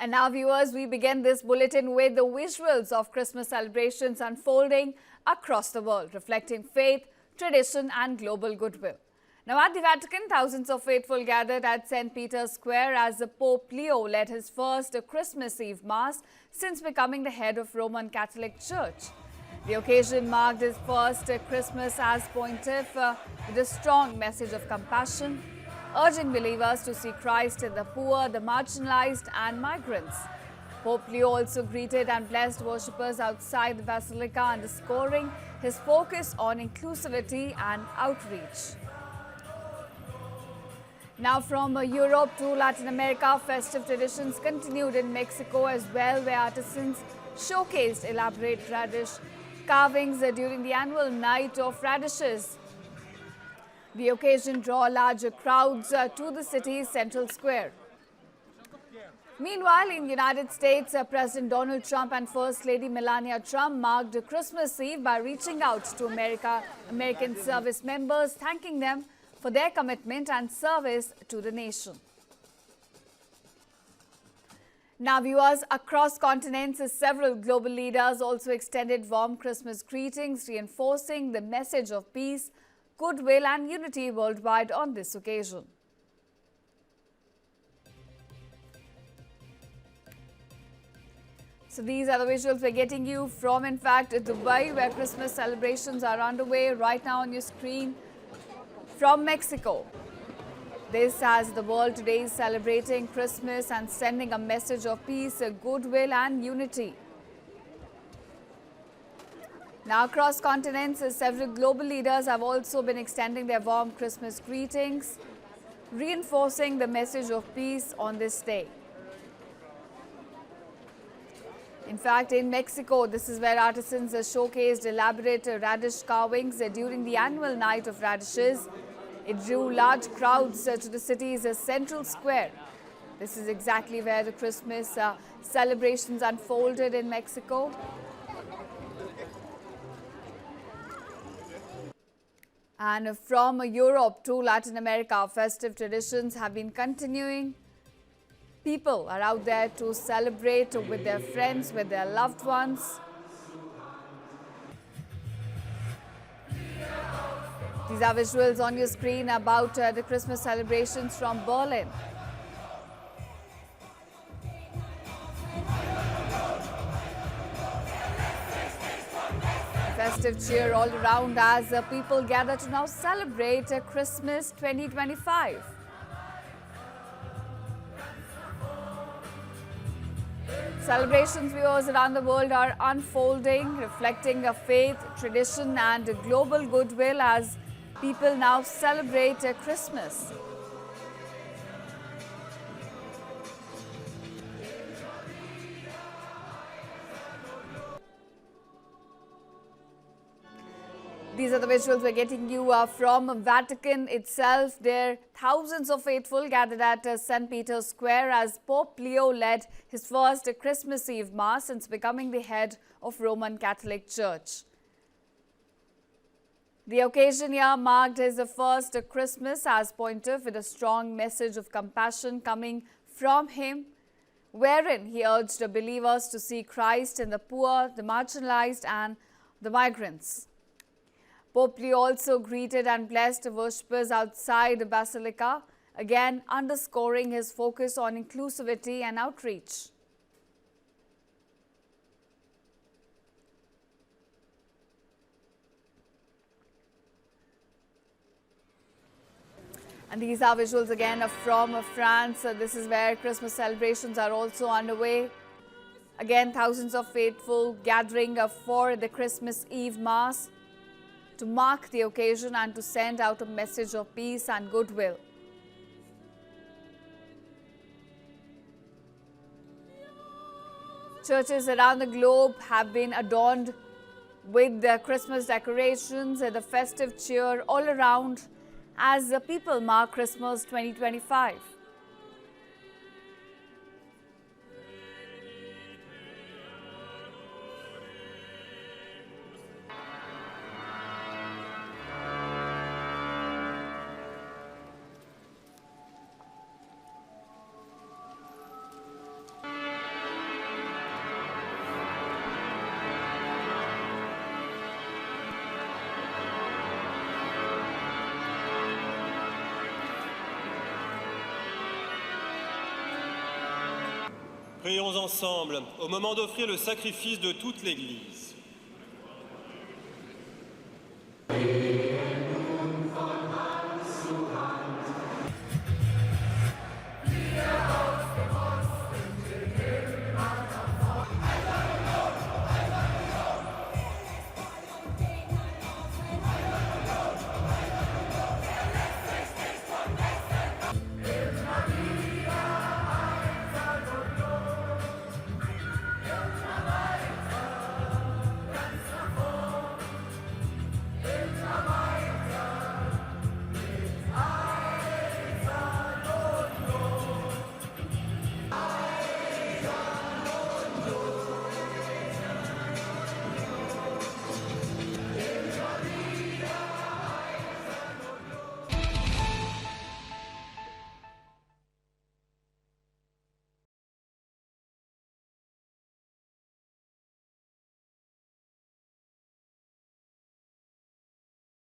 And now, viewers, we begin this bulletin with the visuals of Christmas celebrations unfolding across the world, reflecting faith, tradition and global goodwill. Now, at the Vatican, thousands of faithful gathered at St. Peter's Square as the Pope Leo led his first Christmas Eve Mass since becoming the head of Roman Catholic Church. The occasion marked his first Christmas as pontiff with a strong message of compassion, urging believers to see Christ in the poor, the marginalized and migrants. Pope Leo also greeted and blessed worshippers outside the Basilica, underscoring his focus on inclusivity and outreach. Now from Europe to Latin America, festive traditions continued in Mexico as well, where artisans showcased elaborate radish carvings during the annual Night of Radishes. The occasion drew large crowds to the city's central square. Meanwhile, in the United States, President Donald Trump and First Lady Melania Trump marked Christmas Eve by reaching out to American service members, thanking them for their commitment and service to the nation. Now, viewers, across continents, several global leaders also extended warm Christmas greetings, reinforcing the message of peace, goodwill and unity worldwide on this occasion. So these are the visuals we're getting you from, in fact, Dubai, where Christmas celebrations are underway right now on your screen. From Mexico, this as the world today is celebrating Christmas and sending a message of peace, goodwill and unity. Now, across continents, several global leaders have also been extending their warm Christmas greetings, reinforcing the message of peace on this day. In fact, in Mexico, this is where artisans showcased elaborate radish carvings during the annual Night of Radishes. It drew large crowds to the city's central square. This is exactly where the Christmas celebrations unfolded in Mexico. And from Europe to Latin America, festive traditions have been continuing. People are out there to celebrate with their friends, with their loved ones. These are visuals on your screen about the Christmas celebrations from Berlin. Festive cheer all around as people gather to now celebrate Christmas 2025. Celebrations, viewers, around the world are unfolding, reflecting a faith, tradition and global goodwill as people now celebrate Christmas. These are the visuals we're getting you from Vatican itself. There, thousands of faithful gathered at St. Peter's Square as Pope Leo led his first Christmas Eve Mass since becoming the head of Roman Catholic Church. The occasion here marked his first Christmas as pontiff with a strong message of compassion coming from him, wherein he urged believers to see Christ in the poor, the marginalized and the migrants. Pope Leo also greeted and blessed worshippers outside the Basilica, again underscoring his focus on inclusivity and outreach. And these are visuals again from France. This is where Christmas celebrations are also underway. Again, thousands of faithful gathering for the Christmas Eve Mass to mark the occasion and to send out a message of peace and goodwill. Churches around the globe have been adorned with the Christmas decorations and the festive cheer all around as the people mark Christmas 2025. Prions ensemble au moment d'offrir le sacrifice de toute l'Église.